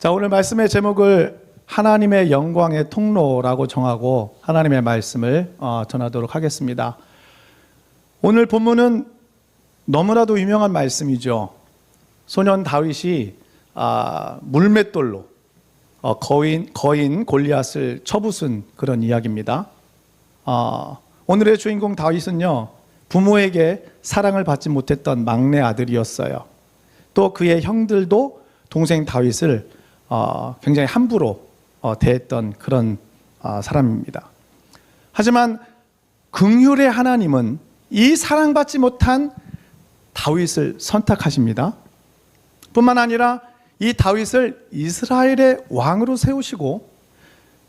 자, 오늘 말씀의 제목을 하나님의 영광의 통로라고 정하고 하나님의 말씀을 전하도록 하겠습니다. 오늘 본문은 너무나도 유명한 말씀이죠. 소년 다윗이 물맷돌로 거인 골리앗을 쳐부순 그런 이야기입니다. 오늘의 주인공 다윗은요, 부모에게 사랑을 받지 못했던 막내 아들이었어요. 또 그의 형들도 동생 다윗을 굉장히 함부로 대했던 그런 사람입니다. 하지만 긍휼의 하나님은 이 사랑받지 못한 다윗을 선택하십니다. 뿐만 아니라 이 다윗을 이스라엘의 왕으로 세우시고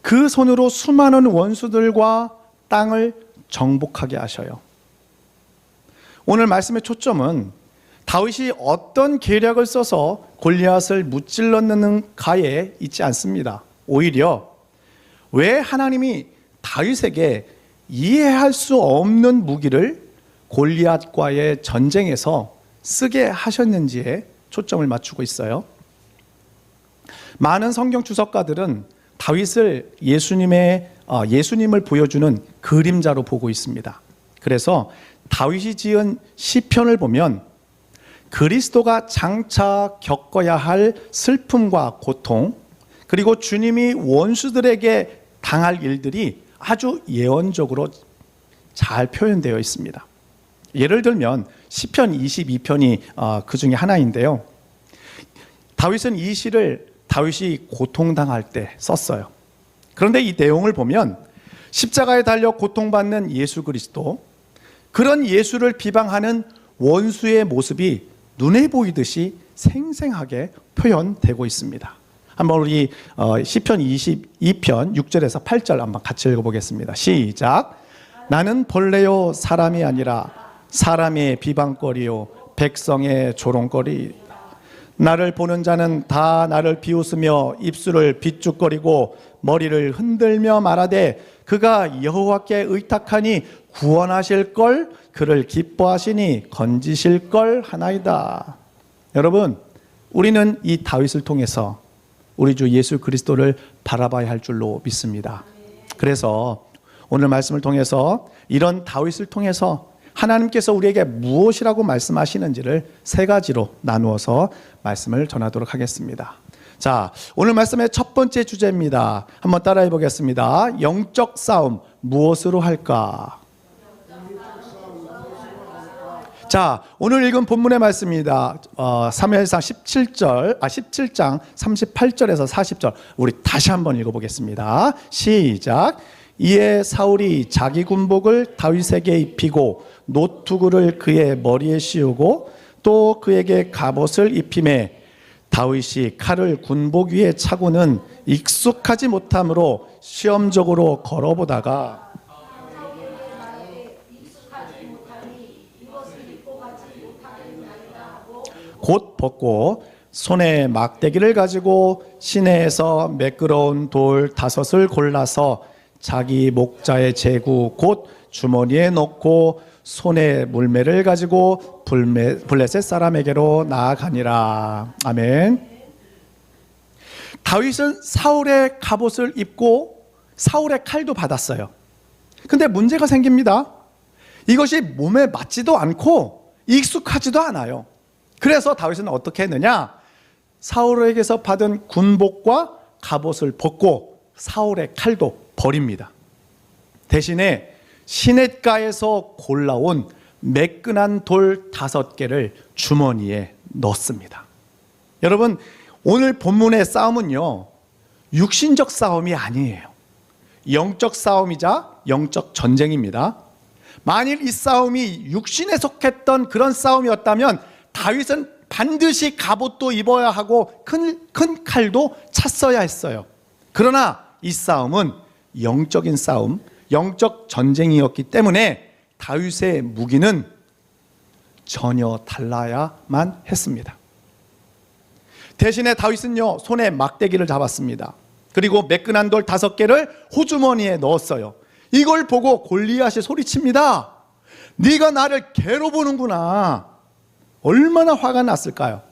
그 손으로 수많은 원수들과 땅을 정복하게 하셔요. 오늘 말씀의 초점은 다윗이 어떤 계략을 써서 골리앗을 무찔렀는가에 있지 않습니다. 오히려 왜 하나님이 다윗에게 이해할 수 없는 무기를 골리앗과의 전쟁에서 쓰게 하셨는지에 초점을 맞추고 있어요. 많은 성경 주석가들은 다윗을 예수님을 보여주는 그림자로 보고 있습니다. 그래서 다윗이 지은 시편을 보면 그리스도가 장차 겪어야 할 슬픔과 고통, 그리고 주님이 원수들에게 당할 일들이 아주 예언적으로 잘 표현되어 있습니다. 예를 들면 시편 22편이 그 중에 하나인데요. 다윗은 이 시를 다윗이 고통당할 때 썼어요. 그런데 이 내용을 보면 십자가에 달려 고통받는 예수 그리스도, 그런 예수를 비방하는 원수의 모습이 눈에 보이듯이 생생하게 표현되고 있습니다. 한번 우리 시편 22편 6절에서 8절 한번 같이 읽어보겠습니다. 시작. 나는 본래요 사람이 아니라 사람의 비방거리요 백성의 조롱거리. 나를 보는 자는 다 나를 비웃으며 입술을 비죽거리고 머리를 흔들며 말하되 그가 여호와께 의탁하니 구원하실 걸, 그를 기뻐하시니 건지실 걸 하나이다. 여러분, 우리는 이 다윗을 통해서 우리 주 예수 그리스도를 바라봐야 할 줄로 믿습니다. 그래서 오늘 말씀을 통해서 이런 다윗을 통해서 하나님께서 우리에게 무엇이라고 말씀하시는지를 세 가지로 나누어서 말씀을 전하도록 하겠습니다. 자, 오늘 말씀의 첫 번째 주제입니다. 한번 따라해 보겠습니다. 영적 싸움 무엇으로 할까? 자, 오늘 읽은 본문의 말씀입니다. 사무엘상 17장 38절에서 40절 우리 다시 한번 읽어보겠습니다. 시작. 이에 사울이 자기 군복을 다윗에게 입히고 노투구를 그의 머리에 씌우고 또 그에게 갑옷을 입히매 다윗이 칼을 군복 위에 차고는 익숙하지 못함으로 시험적으로 걸어보다가 곧 벗고 손에 막대기를 가지고 시내에서 매끄러운 돌 5을 골라서 자기 목자의 제구 곧 주머니에 넣고 손에 물매를 가지고 블레셋 사람에게로 나아가니라. 아멘. 다윗은 사울의 갑옷을 입고 사울의 칼도 받았어요. 근데 문제가 생깁니다. 이것이 몸에 맞지도 않고 익숙하지도 않아요. 그래서 다윗은 어떻게 했느냐? 사울에게서 받은 군복과 갑옷을 벗고 사울의 칼도 버립니다. 대신에 시냇가에서 골라온 매끈한 돌 5개를 주머니에 넣습니다. 여러분, 오늘 본문의 싸움은요, 육신적 싸움이 아니에요. 영적 싸움이자 영적 전쟁입니다. 만일 이 싸움이 육신에 속했던 그런 싸움이었다면 다윗은 반드시 갑옷도 입어야 하고 큰 칼도 찼어야 했어요. 그러나 이 싸움은 영적인 싸움, 영적 전쟁이었기 때문에 다윗의 무기는 전혀 달라야만 했습니다. 대신에 다윗은요, 손에 막대기를 잡았습니다. 그리고 매끈한 돌 5개를 호주머니에 넣었어요. 이걸 보고 골리앗이 소리칩니다. 네가 나를 개로 보는구나. 얼마나 화가 났을까요?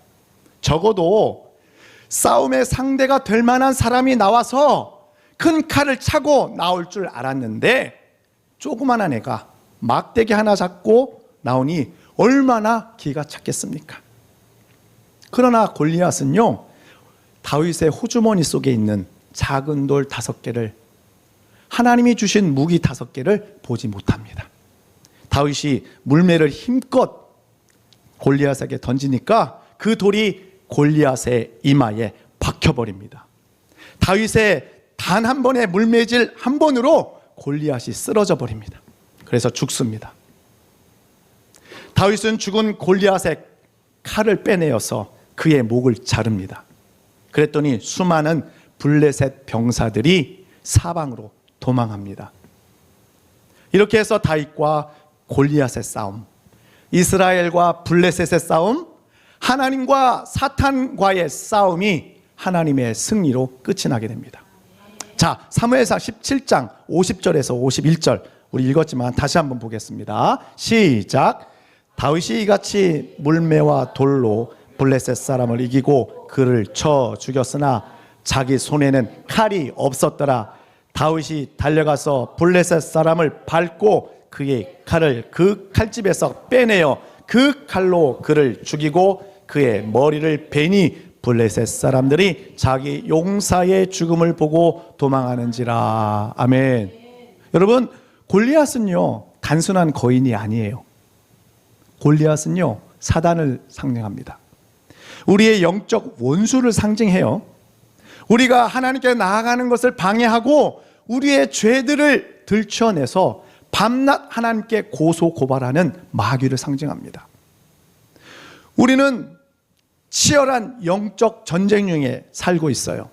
적어도 싸움의 상대가 될 만한 사람이 나와서 큰 칼을 차고 나올 줄 알았는데 조그만한 애가 막대기 하나 잡고 나오니 얼마나 기가 찼겠습니까? 그러나 골리앗은요, 다윗의 호주머니 속에 있는 작은 돌 5개를, 하나님이 주신 무기 5개를 보지 못합니다. 다윗이 물매를 힘껏 골리앗에게 던지니까 그 돌이 골리앗의 이마에 박혀버립니다. 다윗의 단 한 번의 물매질 한 번으로 골리앗이 쓰러져 버립니다. 그래서 죽습니다. 다윗은 죽은 골리앗의 칼을 빼내어서 그의 목을 자릅니다. 그랬더니 수많은 블레셋 병사들이 사방으로 도망합니다. 이렇게 해서 다윗과 골리앗의 싸움, 이스라엘과 블레셋의 싸움, 하나님과 사탄과의 싸움이 하나님의 승리로 끝이 나게 됩니다. 자, 사무엘상 17장 50절에서 51절 우리 읽었지만 다시 한번 보겠습니다. 시작. 다윗이 이같이 물매와 돌로 블레셋 사람을 이기고 그를 쳐 죽였으나 자기 손에는 칼이 없었더라. 다윗이 달려가서 블레셋 사람을 밟고 그의 칼을 그 칼집에서 빼내어 그 칼로 그를 죽이고 그의 머리를 베니 블레셋 사람들이 자기 용사의 죽음을 보고 도망하는지라. 아멘. 여러분, 골리앗은요 단순한 거인이 아니에요. 골리앗은요 사단을 상징합니다. 우리의 영적 원수를 상징해요. 우리가 하나님께 나아가는 것을 방해하고 우리의 죄들을 들춰내서 밤낮 하나님께 고소 고발하는 마귀를 상징합니다. 우리는 치열한 영적 전쟁 중에 살고 있어요.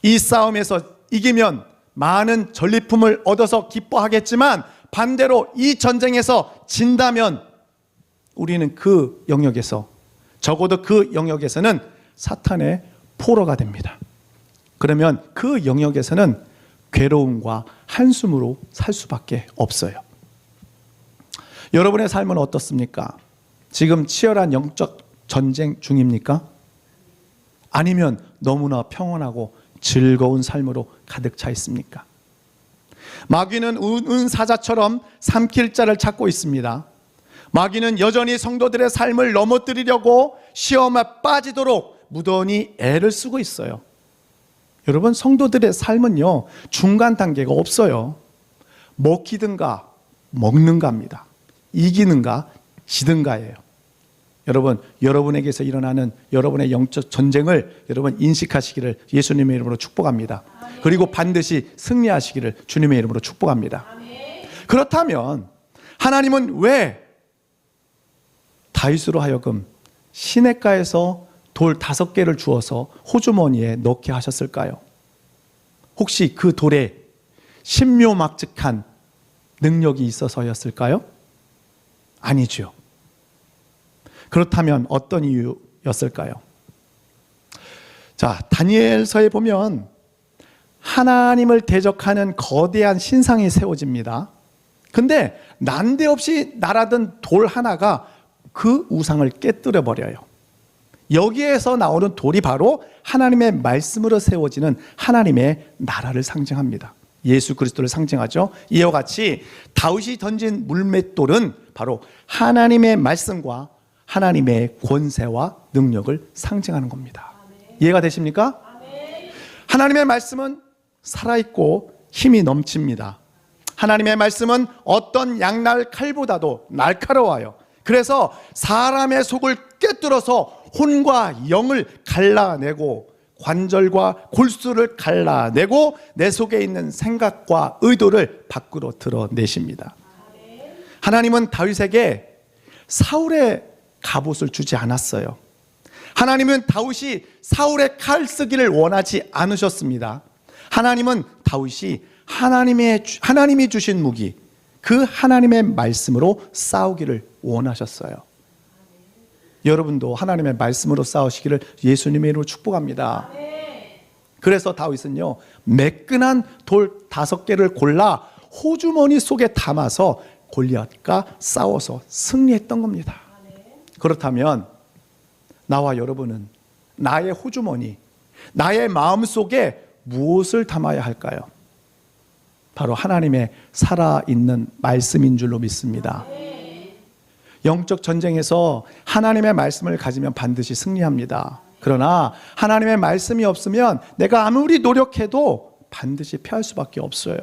이 싸움에서 이기면 많은 전리품을 얻어서 기뻐하겠지만 반대로 이 전쟁에서 진다면 우리는 그 영역에서, 적어도 그 영역에서는 사탄의 포로가 됩니다. 그러면 그 영역에서는 괴로움과 한숨으로 살 수밖에 없어요. 여러분의 삶은 어떻습니까? 지금 치열한 영적 전쟁 중입니까? 아니면 너무나 평온하고 즐거운 삶으로 가득 차 있습니까? 마귀는 은사자처럼 삼킬 자를 찾고 있습니다. 마귀는 여전히 성도들의 삶을 넘어뜨리려고 시험에 빠지도록 무던히 애를 쓰고 있어요. 여러분, 성도들의 삶은요 중간 단계가 없어요. 먹히든가 먹는가입니다. 이기는가 지든가예요. 여러분, 여러분에게서 일어나는 여러분의 영적 전쟁을 여러분 인식하시기를 예수님의 이름으로 축복합니다. 그리고 반드시 승리하시기를 주님의 이름으로 축복합니다. 그렇다면 하나님은 왜 다윗으로 하여금 시냇가에서 돌 5개를 주어서 호주머니에 넣게 하셨을까요? 혹시 그 돌에 신묘막측한 능력이 있어서였을까요? 아니죠. 그렇다면 어떤 이유였을까요? 자, 다니엘서에 보면 하나님을 대적하는 거대한 신상이 세워집니다. 근데 난데없이 날아든 돌 하나가 그 우상을 깨뜨려 버려요. 여기에서 나오는 돌이 바로 하나님의 말씀으로 세워지는 하나님의 나라를 상징합니다. 예수 그리스도를 상징하죠. 이와 같이 다윗이 던진 물맷돌은 바로 하나님의 말씀과 하나님의 권세와 능력을 상징하는 겁니다. 이해가 되십니까? 하나님의 말씀은 살아있고 힘이 넘칩니다. 하나님의 말씀은 어떤 양날 칼보다도 날카로워요. 그래서 사람의 속을 꿰뚫어서 혼과 영을 갈라내고 관절과 골수를 갈라내고 내 속에 있는 생각과 의도를 밖으로 드러내십니다. 하나님은 다윗에게 사울의 갑옷을 주지 않았어요. 하나님은 다윗이 사울의 칼 쓰기를 원하지 않으셨습니다. 하나님은 다윗이 하나님이 주신 무기, 그 하나님의 말씀으로 싸우기를 원하셨어요. 여러분도 하나님의 말씀으로 싸우시기를 예수님의 이름으로 축복합니다. 그래서 다윗은요 매끈한 돌 5개를 골라 호주머니 속에 담아서 골리앗과 싸워서 승리했던 겁니다. 그렇다면 나와 여러분은 나의 호주머니, 나의 마음속에 무엇을 담아야 할까요? 바로 하나님의 살아있는 말씀인 줄로 믿습니다. 영적 전쟁에서 하나님의 말씀을 가지면 반드시 승리합니다. 그러나 하나님의 말씀이 없으면 내가 아무리 노력해도 반드시 패할 수밖에 없어요.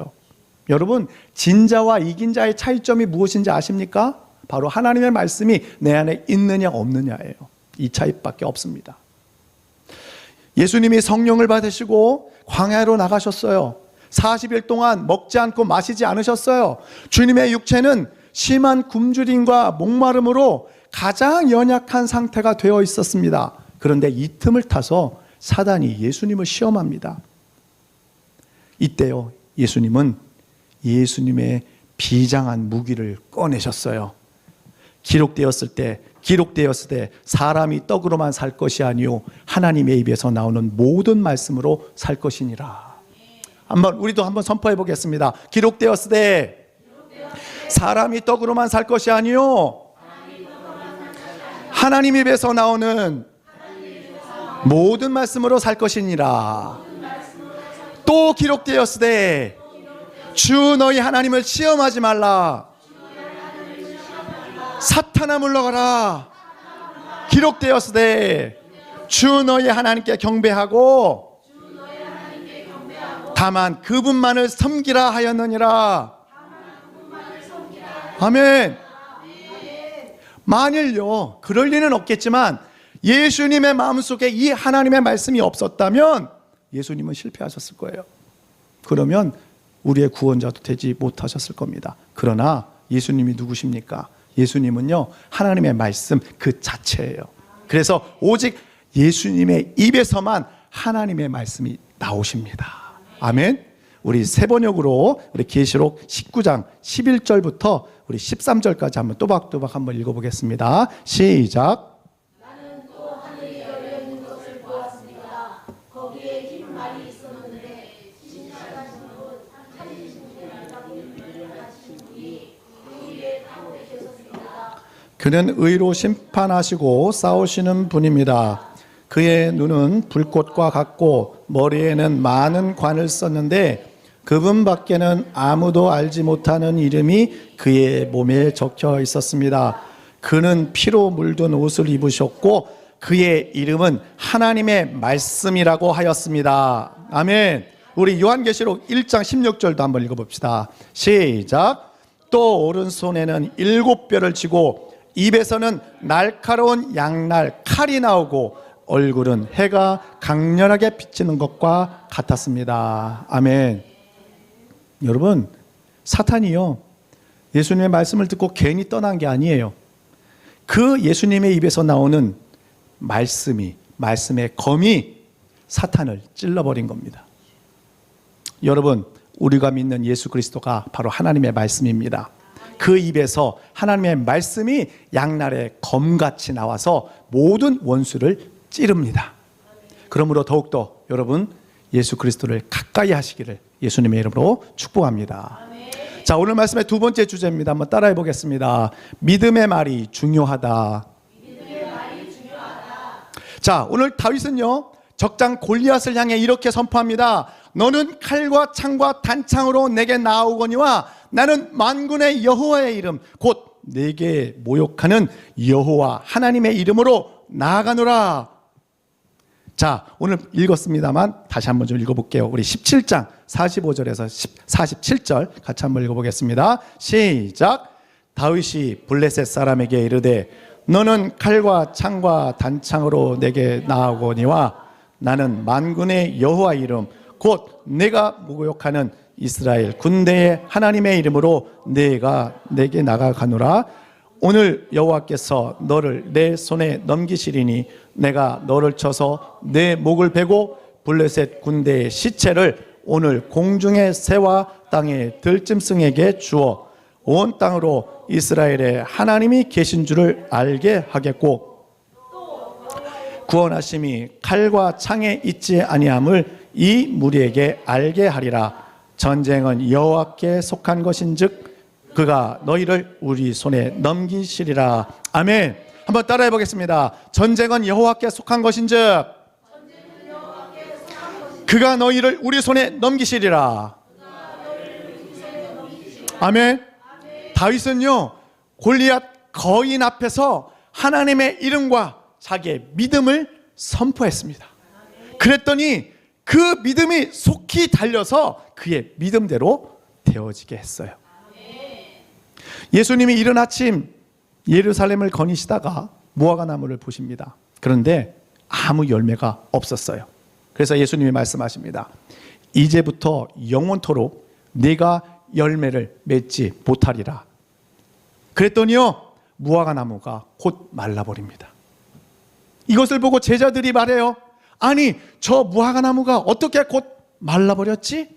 여러분, 진자와 이긴 자의 차이점이 무엇인지 아십니까? 바로 하나님의 말씀이 내 안에 있느냐 없느냐예요. 이 차이밖에 없습니다. 예수님이 성령을 받으시고 광야로 나가셨어요. 40일 동안 먹지 않고 마시지 않으셨어요. 주님의 육체는 심한 굶주림과 목마름으로 가장 연약한 상태가 되어 있었습니다. 그런데 이 틈을 타서 사단이 예수님을 시험합니다. 이때요, 예수님은 예수님의 비장한 무기를 꺼내셨어요. 기록되었을 때 사람이 떡으로만 살 것이 아니요 하나님의 입에서 나오는 모든 말씀으로 살 것이니라. 우리도 한번 선포해 보겠습니다. 기록되었을 때 사람이 떡으로만 살 것이 아니요 하나님 입에서 나오는 모든 말씀으로 살 것이니라. 또 기록되었을 때 주 너희 하나님을 시험하지 말라. 사탄아 물러가라. 기록되었을 때 주 너희 하나님께 경배하고 다만 그분만을 섬기라 하였느니라. 아멘. 만일요, 그럴 리는 없겠지만 예수님의 마음속에 이 하나님의 말씀이 없었다면 예수님은 실패하셨을 거예요. 그러면 우리의 구원자도 되지 못하셨을 겁니다. 그러나 예수님이 누구십니까? 예수님은요, 하나님의 말씀 그 자체예요. 그래서 오직 예수님의 입에서만 하나님의 말씀이 나오십니다. 아멘. 우리 세 번역으로 우리 계시록 19장 11절부터 우리 13절까지 한번 또박또박 한번 읽어보겠습니다. 시작. 나는 또 하늘이 열려 있는 것을 보았습니다. 거기에 긴 말이 있었는데 신실하신 분 찾으신 분을 하신 분이 그 위에 가운데 계셨습니다. 그는 의로 심판하시고 싸우시는 분입니다. 그의 눈은 불꽃과 같고 머리에는 많은 관을 썼는데 그분 밖에는 아무도 알지 못하는 이름이 그의 몸에 적혀 있었습니다. 그는 피로 물든 옷을 입으셨고 그의 이름은 하나님의 말씀이라고 하였습니다. 아멘. 우리 요한계시록 1장 16절도 한번 읽어봅시다. 시작. 또 오른손에는 7뼈를 쥐고 입에서는 날카로운 양날 칼이 나오고 얼굴은 해가 강렬하게 비치는 것과 같았습니다. 아멘. 여러분, 사탄이요, 예수님의 말씀을 듣고 괜히 떠난 게 아니에요. 그 예수님의 입에서 나오는 말씀의 검이 사탄을 찔러버린 겁니다. 여러분, 우리가 믿는 예수 그리스도가 바로 하나님의 말씀입니다. 그 입에서 하나님의 말씀이 양날의 검같이 나와서 모든 원수를 찌릅니다. 그러므로 더욱더 여러분, 예수 그리스도를 가까이 하시기를 예수님의 이름으로 축복합니다. 자, 오늘 말씀의 두 번째 주제입니다. 한번 따라해 보겠습니다. 믿음의 말이 중요하다. 자, 오늘 다윗은요, 적장 골리앗을 향해 이렇게 선포합니다. 너는 칼과 창과 단창으로 내게 나아오거니와 나는 만군의 여호와의 이름 곧 내게 모욕하는 여호와 하나님의 이름으로 나아가노라. 자, 오늘 읽었습니다만 다시 한번 좀 읽어볼게요. 우리 17장 45절에서 47절 같이 한번 읽어보겠습니다. 시작. 다윗이 블레셋 사람에게 이르되 너는 칼과 창과 단창으로 내게 나아오거니와 나는 만군의 여호와 이름 곧 내가 모욕하는 이스라엘 군대의 하나님의 이름으로 내게 나아가노라. 오늘 여호와께서 너를 내 손에 넘기시리니 내가 너를 쳐서 내 목을 베고 블레셋 군대의 시체를 오늘 공중의 새와 땅의 들짐승에게 주어 온 땅으로 이스라엘의 하나님이 계신 줄을 알게 하겠고 구원하심이 칼과 창에 있지 아니함을 이 무리에게 알게 하리라. 전쟁은 여호와께 속한 것인즉 그가 너희를 우리 손에 넘기시리라. 아멘. 한번 따라해 보겠습니다. 전쟁은 여호와께 속한 것인즉 그가 너희를 우리 손에 넘기시리라. 아멘. 다윗은요, 골리앗 거인 앞에서 하나님의 이름과 자기의 믿음을 선포했습니다. 그랬더니 그 믿음이 속히 달려서 그의 믿음대로 되어지게 했어요. 예수님이 이른 아침 예루살렘을 거니시다가 무화과 나무를 보십니다. 그런데 아무 열매가 없었어요. 그래서 예수님이 말씀하십니다. 이제부터 영원토록 네가 열매를 맺지 못하리라. 그랬더니요, 무화과 나무가 곧 말라버립니다. 이것을 보고 제자들이 말해요. 아니, 저 무화과 나무가 어떻게 곧 말라버렸지?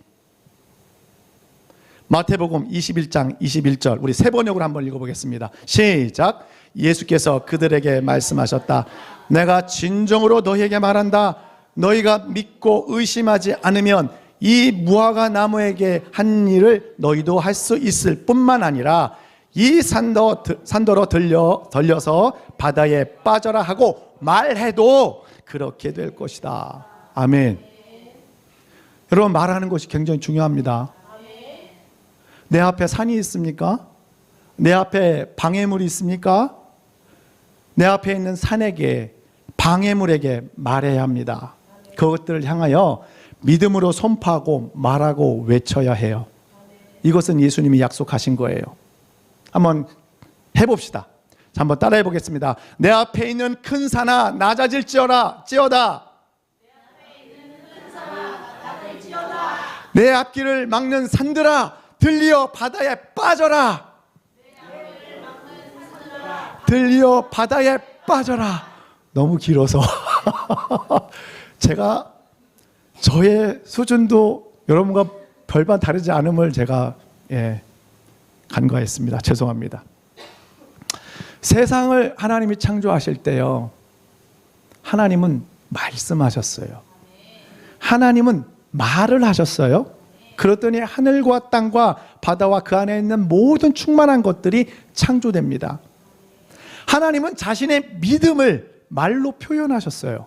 마태복음 21장 21절 우리 세 번역으로 한번 읽어보겠습니다. 시작. 예수께서 그들에게 말씀하셨다. 내가 진정으로 너희에게 말한다. 너희가 믿고 의심하지 않으면 이 무화과 나무에게 한 일을 너희도 할 수 있을 뿐만 아니라 이 산더러 들려서 바다에 빠져라 하고 말해도 그렇게 될 것이다. 아멘. 여러분, 말하는 것이 굉장히 중요합니다. 내 앞에 산이 있습니까? 내 앞에 방해물이 있습니까? 내 앞에 있는 산에게, 방해물에게 말해야 합니다. 그것들을 향하여 믿음으로 선포하고 말하고 외쳐야 해요. 이것은 예수님이 약속하신 거예요. 한번 해봅시다. 자, 한번 따라해 보겠습니다. 내 앞에 있는 큰 산아 낮아질지어다. 내 앞길을 막는 산들아 들리어 바다에 빠져라. 들리어 바다에 빠져라. 너무 길어서 제가 저의 수준도 여러분과 별반 다르지 않음을 제가 간과했습니다. 죄송합니다. 세상을 하나님이 창조하실 때요, 하나님은 말씀하셨어요. 하나님은 말을 하셨어요. 그랬더니 하늘과 땅과 바다와 그 안에 있는 모든 충만한 것들이 창조됩니다. 하나님은 자신의 믿음을 말로 표현하셨어요.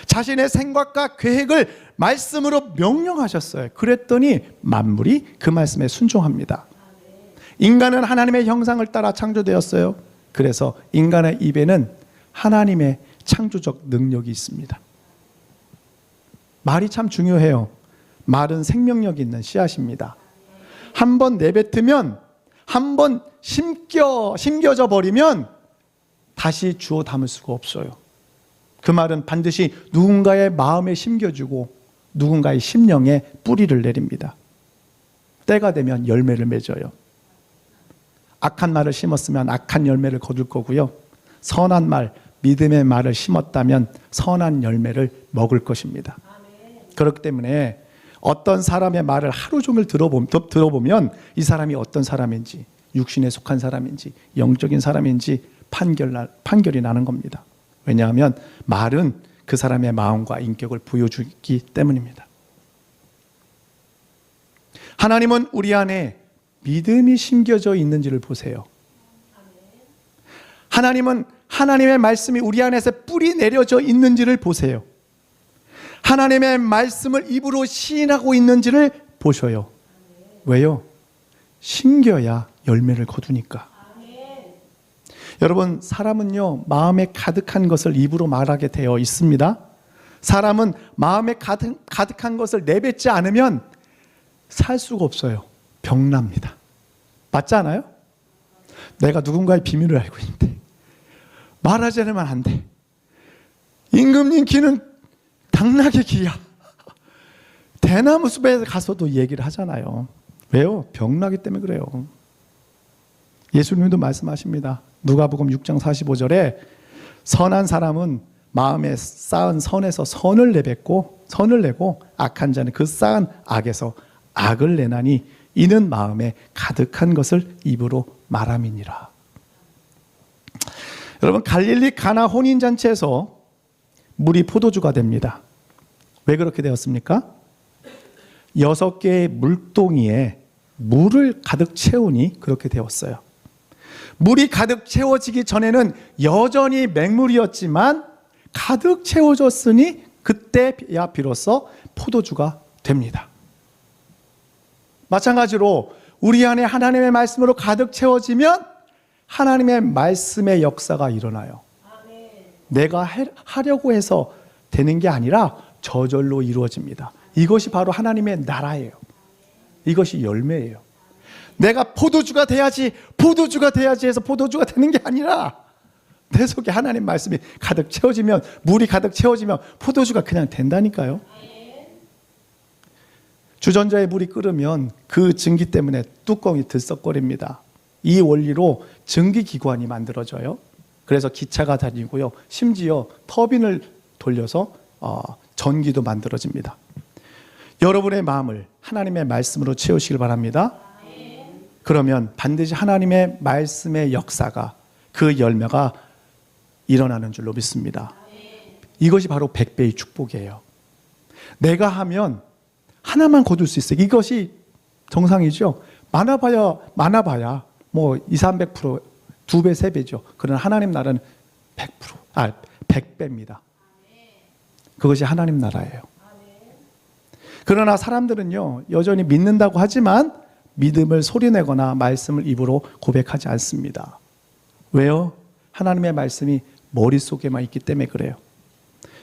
자신의 생각과 계획을 말씀으로 명령하셨어요. 그랬더니 만물이 그 말씀에 순종합니다. 인간은 하나님의 형상을 따라 창조되었어요. 그래서 인간의 입에는 하나님의 창조적 능력이 있습니다. 말이 참 중요해요. 말은 생명력 있는 씨앗입니다. 한번 내뱉으면, 한번 심겨져 버리면 다시 주워 담을 수가 없어요. 그 말은 반드시 누군가의 마음에 심겨주고 누군가의 심령에 뿌리를 내립니다. 때가 되면 열매를 맺어요. 악한 말을 심었으면 악한 열매를 거둘 거고요. 선한 말, 믿음의 말을 심었다면 선한 열매를 먹을 것입니다. 그렇기 때문에 어떤 사람의 말을 하루 종일 들어보면 이 사람이 어떤 사람인지, 육신에 속한 사람인지 영적인 사람인지 판결이 나는 겁니다. 왜냐하면 말은 그 사람의 마음과 인격을 보여주기 때문입니다. 하나님은 우리 안에 믿음이 심겨져 있는지를 보세요. 하나님은 하나님의 말씀이 우리 안에서 뿌리 내려져 있는지를 보세요. 하나님의 말씀을 입으로 시인하고 있는지를 보셔요. 왜요? 심겨야 열매를 거두니까. 여러분, 사람은요, 마음에 가득한 것을 입으로 말하게 되어 있습니다. 사람은 마음에 가득한 것을 내뱉지 않으면 살 수가 없어요. 병납니다. 맞지 않아요? 내가 누군가의 비밀을 알고 있는데 말하지 않으면 안 돼. 임금님 귀는 당나귀 귀야. 대나무 숲에 가서도 얘기를 하잖아요. 왜요? 병나기 때문에 그래요. 예수님도 말씀하십니다. 누가복음 6장 45절에 선한 사람은 마음에 쌓은 선에서 선을 내고 악한 자는 그 쌓은 악에서 악을 내나니 이는 마음에 가득한 것을 입으로 말함이니라. 여러분, 갈릴리 가나 혼인잔치에서 물이 포도주가 됩니다. 왜 그렇게 되었습니까? 6개의 물동이에 물을 가득 채우니 그렇게 되었어요. 물이 가득 채워지기 전에는 여전히 맹물이었지만 가득 채워졌으니 그때야 비로소 포도주가 됩니다. 마찬가지로 우리 안에 하나님의 말씀으로 가득 채워지면 하나님의 말씀의 역사가 일어나요. 내가 하려고 해서 되는 게 아니라 저절로 이루어집니다. 이것이 바로 하나님의 나라예요. 이것이 열매예요. 내가 포도주가 돼야지 해서 포도주가 되는 게 아니라 내 속에 하나님 말씀이 가득 채워지면, 물이 가득 채워지면 포도주가 그냥 된다니까요. 주전자에 물이 끓으면 그 증기 때문에 뚜껑이 들썩거립니다. 이 원리로 증기기관이 만들어져요. 그래서 기차가 다니고요. 심지어 터빈을 돌려서 전기도 만들어집니다. 여러분의 마음을 하나님의 말씀으로 채우시길 바랍니다. 그러면 반드시 하나님의 말씀의 역사가, 그 열매가 일어나는 줄로 믿습니다. 이것이 바로 100배의 축복이에요. 내가 하면 하나만 거둘 수 있어요. 이것이 정상이죠. 많아봐야 뭐 200~300%, 2배, 3배죠. 그러나 하나님 나라는 100배입니다. 그것이 하나님 나라예요. 그러나 사람들은요, 여전히 믿는다고 하지만 믿음을 소리내거나 말씀을 입으로 고백하지 않습니다. 왜요? 하나님의 말씀이 머릿속에만 있기 때문에 그래요.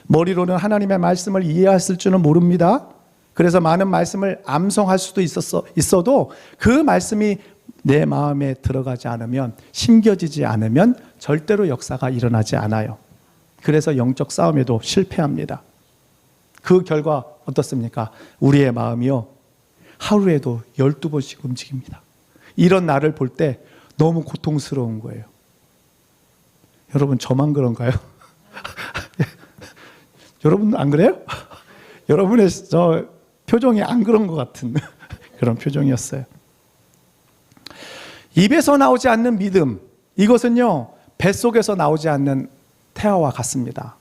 머리로는 하나님의 말씀을 이해했을 줄은 모릅니다. 그래서 많은 말씀을 암송할 수도 있어도 그 말씀이 내 마음에 들어가지 않으면, 심겨지지 않으면 절대로 역사가 일어나지 않아요. 그래서 영적 싸움에도 실패합니다. 그 결과 어떻습니까? 우리의 마음이요, 하루에도 12번씩 움직입니다. 이런 나를 볼 때 너무 고통스러운 거예요. 여러분, 저만 그런가요? 여러분 안 그래요? 여러분의 저 표정이 안 그런 것 같은 그런 표정이었어요. 입에서 나오지 않는 믿음, 이것은요, 뱃속에서 나오지 않는 태아와 같습니다.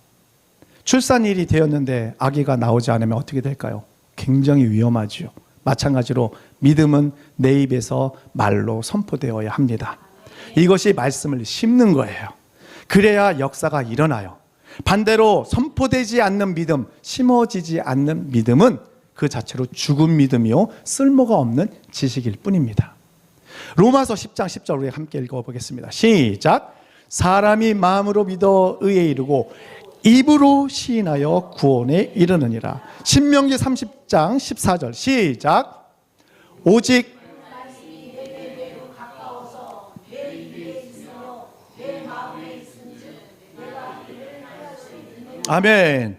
출산일이 되었는데 아기가 나오지 않으면 어떻게 될까요? 굉장히 위험하죠. 마찬가지로 믿음은 내 입에서 말로 선포되어야 합니다. 이것이 말씀을 심는 거예요. 그래야 역사가 일어나요. 반대로 선포되지 않는 믿음, 심어지지 않는 믿음은 그 자체로 죽은 믿음이요, 쓸모가 없는 지식일 뿐입니다. 로마서 10장 10절 우리 함께 읽어보겠습니다. 시작. 사람이 마음으로 믿어 의에 이르고 입으로 시인하여 구원에 이르느니라. 신명기 30장 14절 시작. 오직 아멘.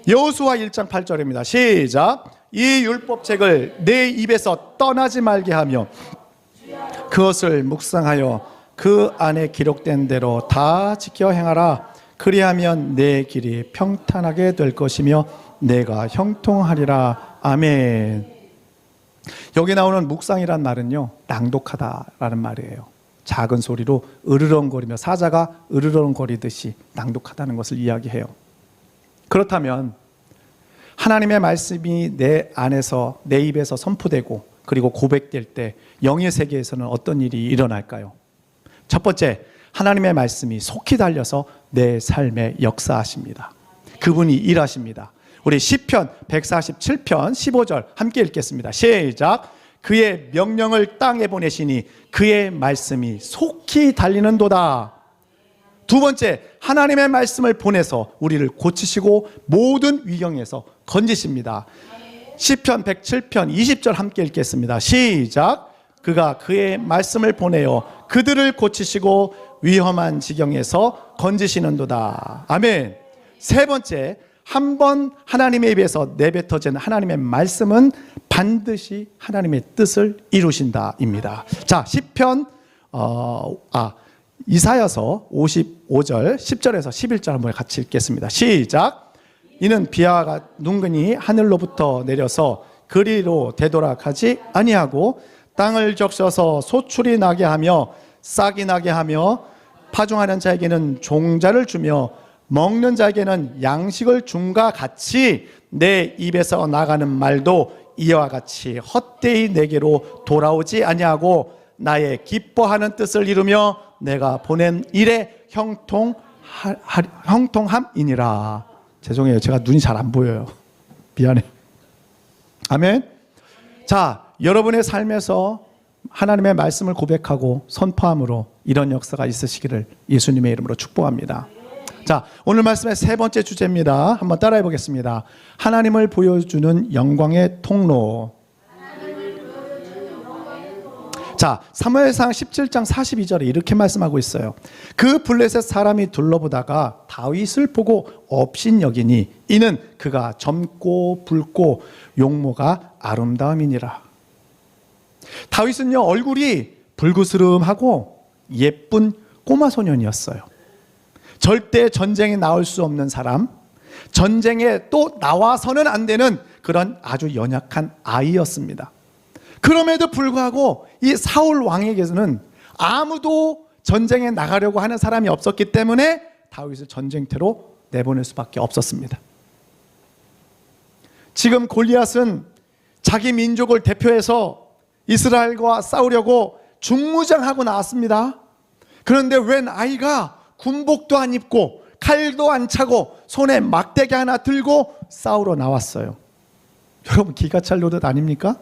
여호수아 1장 8절입니다. 시작. 이 율법책을 내 입에서 떠나지 말게 하며 그것을 묵상하여 그 안에 기록된 대로 다 지켜 행하라. 그리하면 내 길이 평탄하게 될 것이며 내가 형통하리라. 아멘. 여기 나오는 묵상이란 말은요, 낭독하다라는 말이에요. 작은 소리로 으르렁거리며 사자가 으르렁거리듯이 낭독하다는 것을 이야기해요. 그렇다면 하나님의 말씀이 내 안에서, 내 입에서 선포되고 그리고 고백될 때 영의 세계에서는 어떤 일이 일어날까요? 첫 번째, 하나님의 말씀이 속히 달려서 내 삶에 역사하십니다. 그분이 일하십니다. 우리 시편 147편 15절 함께 읽겠습니다. 시작. 그의 명령을 땅에 보내시니 그의 말씀이 속히 달리는도다. 두 번째, 하나님의 말씀을 보내서 우리를 고치시고 모든 위경에서 건지십니다. 시편 107편 20절 함께 읽겠습니다. 시작. 그가 그의 말씀을 보내어 그들을 고치시고 위험한 지경에서 건지시는도다. 아멘. 세 번째, 한 번 하나님의 입에서 내뱉어진 하나님의 말씀은 반드시 하나님의 뜻을 이루신다입니다. 자, 시편 이사야서 55절 10절에서 11절 한번 같이 읽겠습니다. 시작. 이는 비가 눈근히 하늘로부터 내려서 그리로 되돌아가지 아니하고 땅을 적셔서 소출이 나게 하며 싹이 나게 하며 파종하는 자에게는 종자를 주며 먹는 자에게는 양식을 줌과 같이 내 입에서 나가는 말도 이와 같이 헛되이 내게로 돌아오지 아니하고 나의 기뻐하는 뜻을 이루며 내가 보낸 일에 형통함이니라. 죄송해요, 제가 눈이 잘 안 보여요. 미안해. 아멘. 자, 여러분의 삶에서 하나님의 말씀을 고백하고 선포함으로 이런 역사가 있으시기를 예수님의 이름으로 축복합니다. 자, 오늘 말씀의 세 번째 주제입니다. 한번 따라해 보겠습니다. 하나님을 보여주는 영광의 통로. 자, 사무엘상 17장 42절에 이렇게 말씀하고 있어요. 그 블레셋 사람이 둘러보다가 다윗을 보고 업신여기니 이는 그가 젊고 붉고 용모가 아름다움이니라. 다윗은요, 얼굴이 불그스름하고 예쁜 꼬마 소년이었어요. 절대 전쟁에 나올 수 없는 사람, 전쟁에 또 나와서는 안 되는 그런 아주 연약한 아이였습니다. 그럼에도 불구하고 이 사울 왕에게서는 아무도 전쟁에 나가려고 하는 사람이 없었기 때문에 다윗을 전쟁터로 내보낼 수밖에 없었습니다. 지금 골리앗은 자기 민족을 대표해서 이스라엘과 싸우려고 중무장하고 나왔습니다. 그런데 웬 아이가 군복도 안 입고 칼도 안 차고 손에 막대기 하나 들고 싸우러 나왔어요. 여러분, 기가 찰 노릇 아닙니까?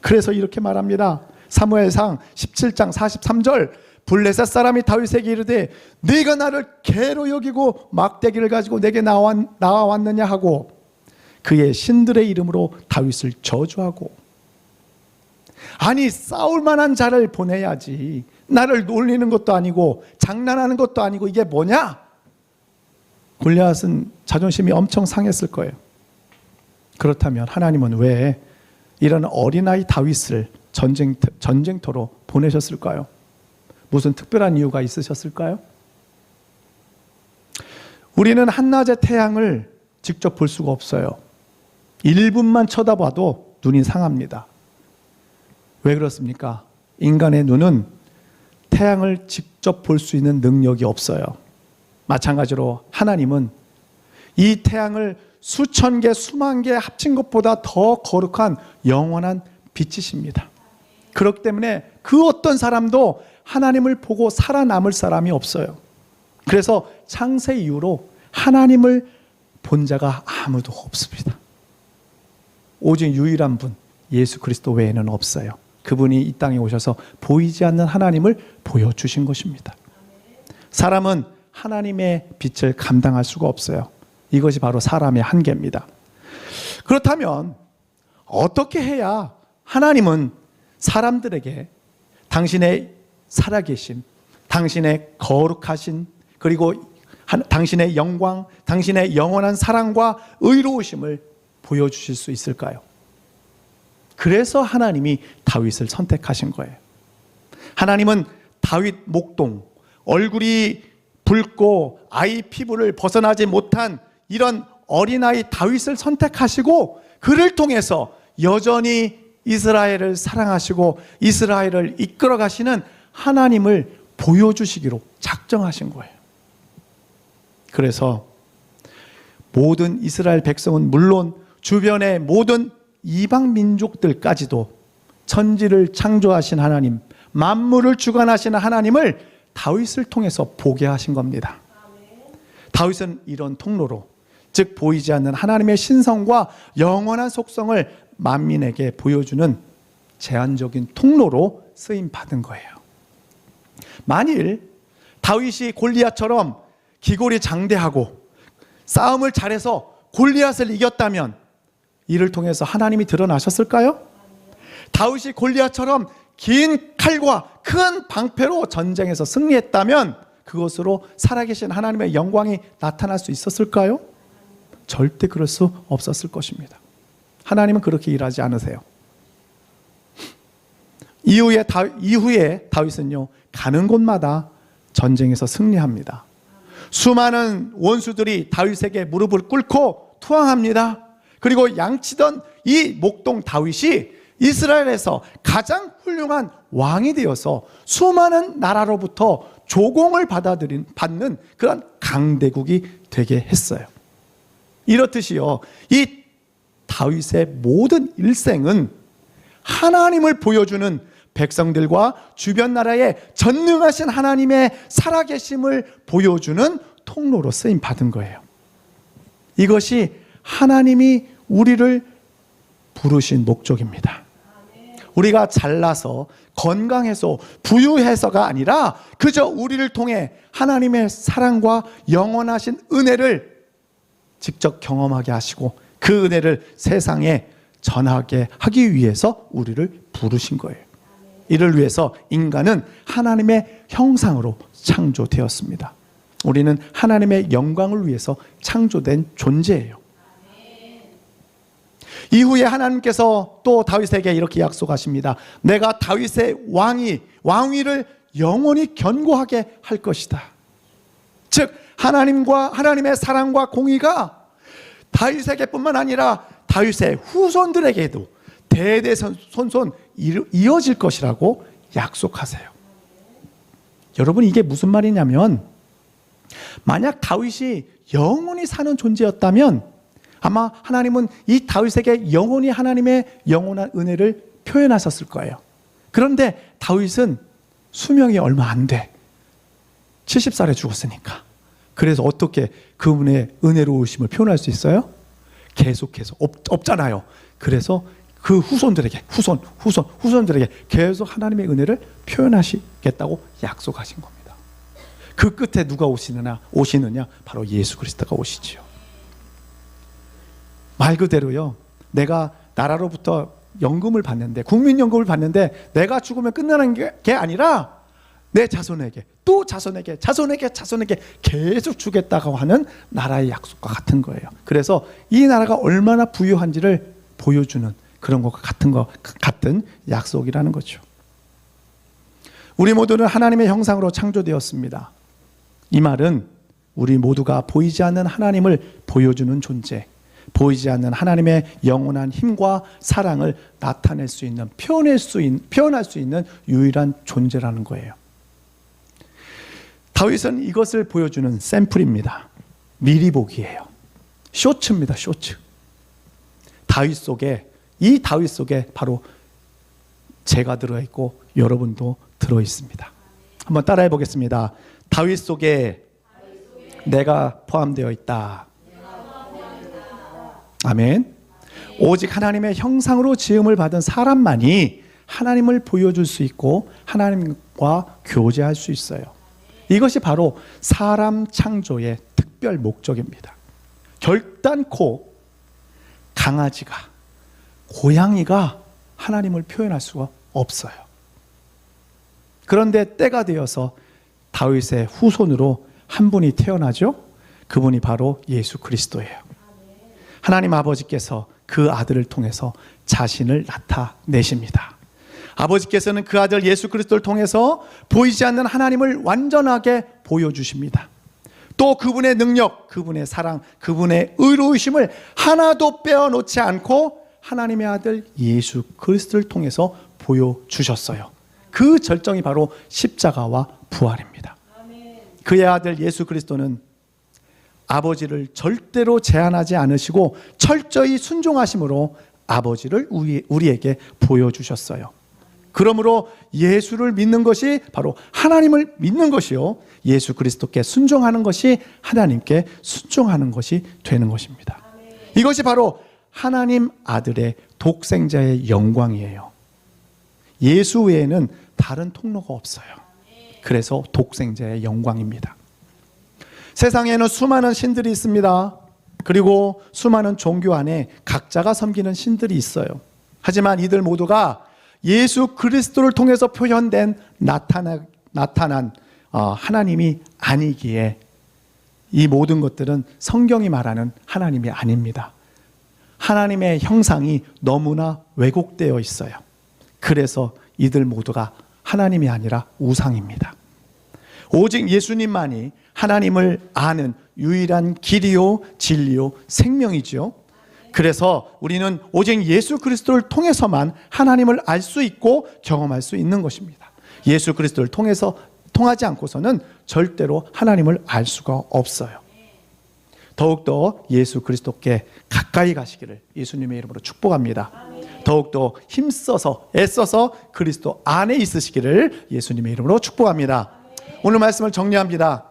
그래서 이렇게 말합니다. 사무엘상 17장 43절, 블레셋 사람이 다윗에게 이르되 네가 나를 개로 여기고 막대기를 가지고 내게 나와왔느냐 하고 그의 신들의 이름으로 다윗을 저주하고. 아니, 싸울 만한 자를 보내야지. 나를 놀리는 것도 아니고 장난하는 것도 아니고 이게 뭐냐? 골리앗은 자존심이 엄청 상했을 거예요. 그렇다면 하나님은 왜 이런 어린아이 다윗을 전쟁터로 보내셨을까요? 무슨 특별한 이유가 있으셨을까요? 우리는 한낮의 태양을 직접 볼 수가 없어요. 1분만 쳐다봐도 눈이 상합니다. 왜 그렇습니까? 인간의 눈은 태양을 직접 볼 수 있는 능력이 없어요. 마찬가지로 하나님은 이 태양을 수천 개, 수만 개 합친 것보다 더 거룩한 영원한 빛이십니다. 그렇기 때문에 그 어떤 사람도 하나님을 보고 살아남을 사람이 없어요. 그래서 창세 이후로 하나님을 본 자가 아무도 없습니다. 오직 유일한 분, 예수 그리스도 외에는 없어요. 그분이 이 땅에 오셔서 보이지 않는 하나님을 보여주신 것입니다. 사람은 하나님의 빛을 감당할 수가 없어요. 이것이 바로 사람의 한계입니다. 그렇다면 어떻게 해야 하나님은 사람들에게 당신의 살아계심, 당신의 거룩하신, 그리고 당신의 영광, 당신의 영원한 사랑과 의로우심을 보여주실 수 있을까요? 그래서 하나님이 다윗을 선택하신 거예요. 하나님은 다윗 목동, 얼굴이 붉고 아이 피부를 벗어나지 못한 이런 어린아이 다윗을 선택하시고 그를 통해서 여전히 이스라엘을 사랑하시고 이스라엘을 이끌어 가시는 하나님을 보여주시기로 작정하신 거예요. 그래서 모든 이스라엘 백성은 물론 주변의 모든 이방 민족들까지도 천지를 창조하신 하나님, 만물을 주관하시는 하나님을 다윗을 통해서 보게 하신 겁니다. 다윗은 이런 통로로, 즉 보이지 않는 하나님의 신성과 영원한 속성을 만민에게 보여주는 제한적인 통로로 쓰임 받은 거예요. 만일 다윗이 골리앗처럼 기골이 장대하고 싸움을 잘해서 골리앗을 이겼다면 이를 통해서 하나님이 드러나셨을까요? 다윗이 골리앗처럼 긴 칼과 큰 방패로 전쟁에서 승리했다면 그것으로 살아계신 하나님의 영광이 나타날 수 있었을까요? 절대 그럴 수 없었을 것입니다. 하나님은 그렇게 일하지 않으세요. 이후에 다윗은요, 가는 곳마다 전쟁에서 승리합니다. 수많은 원수들이 다윗에게 무릎을 꿇고 투항합니다. 그리고 양치던 이 목동 다윗이 이스라엘에서 가장 훌륭한 왕이 되어서 수많은 나라로부터 조공을 받는 그런 강대국이 되게 했어요. 이렇듯이요, 이 다윗의 모든 일생은 하나님을 보여주는 백성들과 주변 나라에 전능하신 하나님의 살아계심을 보여주는 통로로 쓰임 받은 거예요. 이것이 하나님이 우리를 부르신 목적입니다. 우리가 잘나서 건강해서 부유해서가 아니라 그저 우리를 통해 하나님의 사랑과 영원하신 은혜를 직접 경험하게 하시고 그 은혜를 세상에 전하게 하기 위해서 우리를 부르신 거예요. 이를 위해서 인간은 하나님의 형상으로 창조되었습니다. 우리는 하나님의 영광을 위해서 창조된 존재예요. 이후에 하나님께서 또 다윗에게 이렇게 약속하십니다. 내가 다윗의 왕위를 영원히 견고하게 할 것이다. 즉 하나님의 사랑과 공의가 다윗에게뿐만 아니라 다윗의 후손들에게도 대대손손 이어질 것이라고 약속하세요. 여러분, 이게 무슨 말이냐면 만약 다윗이 영원히 사는 존재였다면 아마 하나님은 이 다윗에게 영원히 하나님의 영원한 은혜를 표현하셨을 거예요. 그런데 다윗은 수명이 얼마 안 돼. 70살에 죽었으니까. 그래서 어떻게 그분의 은혜로우심을 표현할 수 있어요? 계속해서 없잖아요. 그래서 그 후손들에게 계속 하나님의 은혜를 표현하시겠다고 약속하신 겁니다. 그 끝에 누가 오시느냐? 바로 예수 그리스도가 오시지요. 말 그대로요. 내가 나라로부터 연금을 받는데, 국민연금을 받는데 내가 죽으면 끝나는 게 아니라 내 자손에게 또 자손에게 계속 주겠다고 하는 나라의 약속과 같은 거예요. 그래서 이 나라가 얼마나 부유한지를 보여주는 그런 것과 같은 약속이라는 거죠. 우리 모두는 하나님의 형상으로 창조되었습니다. 이 말은 우리 모두가 보이지 않는 하나님을 보여주는 존재, 보이지 않는 하나님의 영원한 힘과 사랑을 나타낼 수 있는, 표현할 수 있는 유일한 존재라는 거예요. 다윗은 이것을 보여주는 샘플입니다. 미리 보기예요. 쇼츠입니다. 쇼츠. 이 다윗 속에 바로 제가 들어있고 여러분도 들어있습니다. 한번 따라해 보겠습니다. 다윗 속에 내가 포함되어 있다. 아멘. 오직 하나님의 형상으로 지음을 받은 사람만이 하나님을 보여줄 수 있고 하나님과 교제할 수 있어요. 이것이 바로 사람 창조의 특별 목적입니다. 결단코 강아지가, 고양이가 하나님을 표현할 수가 없어요. 그런데 때가 되어서 다윗의 후손으로 한 분이 태어나죠. 그분이 바로 예수 그리스도예요. 하나님 아버지께서 그 아들을 통해서 자신을 나타내십니다. 아버지께서는 그 아들 예수 그리스도를 통해서 보이지 않는 하나님을 완전하게 보여주십니다. 또 그분의 능력, 그분의 사랑, 그분의 의로우심을 하나도 빼어놓지 않고 하나님의 아들 예수 그리스도를 통해서 보여주셨어요. 그 절정이 바로 십자가와 부활입니다. 그의 아들 예수 그리스도는 아버지를 절대로 제한하지 않으시고 철저히 순종하심으로 아버지를 우리에게 보여주셨어요. 그러므로 예수를 믿는 것이 바로 하나님을 믿는 것이요, 예수 그리스도께 순종하는 것이 하나님께 순종하는 것이 되는 것입니다. 이것이 바로 하나님 아들의 독생자의 영광이에요. 예수 외에는 다른 통로가 없어요. 그래서 독생자의 영광입니다. 세상에는 수많은 신들이 있습니다. 그리고 수많은 종교 안에 각자가 섬기는 신들이 있어요. 하지만 이들 모두가 예수 그리스도를 통해서 표현된 나타난 하나님이 아니기에 이 모든 것들은 성경이 말하는 하나님이 아닙니다. 하나님의 형상이 너무나 왜곡되어 있어요. 그래서 이들 모두가 하나님이 아니라 우상입니다. 오직 예수님만이 하나님을 아는 유일한 길이요, 진리요, 생명이지요. 그래서 우리는 오직 예수 그리스도를 통해서만 하나님을 알 수 있고 경험할 수 있는 것입니다. 예수 그리스도를 통하지 않고서는 절대로 하나님을 알 수가 없어요. 더욱더 예수 그리스도께 가까이 가시기를 예수님의 이름으로 축복합니다. 더욱더 힘써서 애써서 그리스도 안에 있으시기를 예수님의 이름으로 축복합니다. 오늘 말씀을 정리합니다.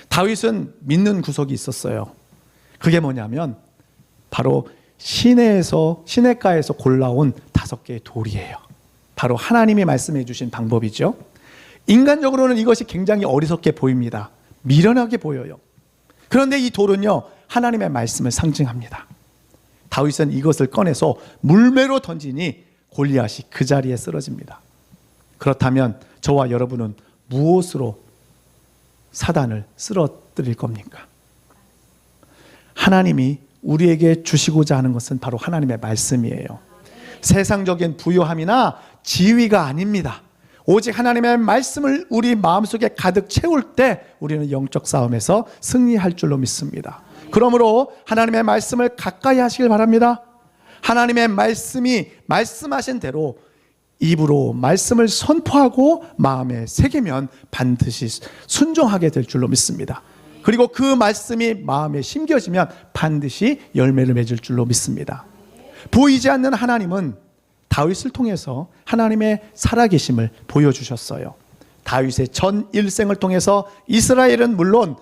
다윗은 믿는 구석이 있었어요. 그게 뭐냐면 바로 시냇가에서 골라온 5개의 돌이에요. 바로 하나님이 말씀해 주신 방법이죠. 인간적으로는 이것이 굉장히 어리석게 보입니다. 미련하게 보여요. 그런데 이 돌은요, 하나님의 말씀을 상징합니다. 다윗은 이것을 꺼내서 물매로 던지니 골리앗이 그 자리에 쓰러집니다. 그렇다면 저와 여러분은 무엇으로 사단을 쓰러뜨릴 겁니까? 하나님이 우리에게 주시고자 하는 것은 바로 하나님의 말씀이에요. 세상적인 부요함이나 지위가 아닙니다. 오직 하나님의 말씀을 우리 마음속에 가득 채울 때 우리는 영적 싸움에서 승리할 줄로 믿습니다. 그러므로 하나님의 말씀을 가까이 하시길 바랍니다. 하나님의 말씀이 말씀하신 대로 입으로 말씀을 선포하고 마음에 새기면 반드시 순종하게 될 줄로 믿습니다. 그리고 그 말씀이 마음에 심겨지면 반드시 열매를 맺을 줄로 믿습니다. 보이지 않는 하나님은 다윗을 통해서 하나님의 살아계심을 보여주셨어요. 다윗의 전 일생을 통해서 이스라엘은 물론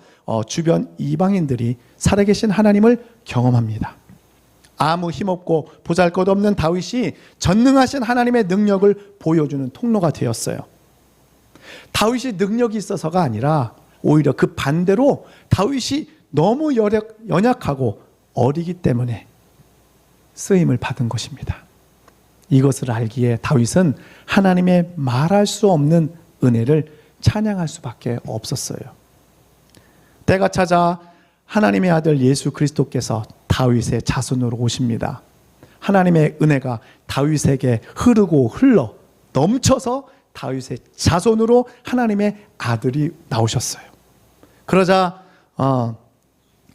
주변 이방인들이 살아계신 하나님을 경험합니다. 아무 힘없고 보잘것없는 다윗이 전능하신 하나님의 능력을 보여주는 통로가 되었어요. 다윗이 능력이 있어서가 아니라 오히려 그 반대로 다윗이 너무 연약하고 어리기 때문에 쓰임을 받은 것입니다. 이것을 알기에 다윗은 하나님의 말할 수 없는 은혜를 찬양할 수밖에 없었어요. 때가 찾아 하나님의 아들 예수 그리스도께서 다윗의 자손으로 오십니다. 하나님의 은혜가 다윗에게 흐르고 흘러 넘쳐서 다윗의 자손으로 하나님의 아들이 나오셨어요.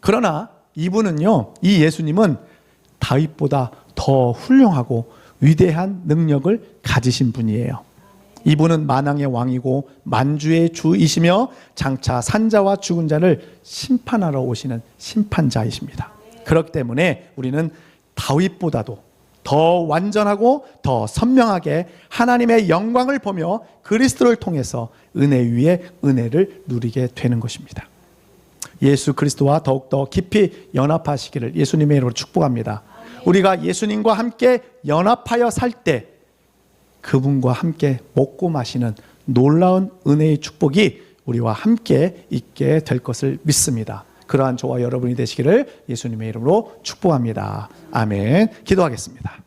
그러나 이분은요, 이 예수님은 다윗보다 더 훌륭하고 위대한 능력을 가지신 분이에요. 이분은 만왕의 왕이고 만주의 주이시며 장차 산자와 죽은 자를 심판하러 오시는 심판자이십니다. 그렇기 때문에 우리는 다윗보다도 더 완전하고 더 선명하게 하나님의 영광을 보며 그리스도를 통해서 은혜 위에 은혜를 누리게 되는 것입니다. 예수 그리스도와 더욱더 깊이 연합하시기를 예수님의 이름으로 축복합니다. 우리가 예수님과 함께 연합하여 살 때 그분과 함께 먹고 마시는 놀라운 은혜의 축복이 우리와 함께 있게 될 것을 믿습니다. 그러한 저와 여러분이 되시기를 예수님의 이름으로 축복합니다. 아멘. 기도하겠습니다.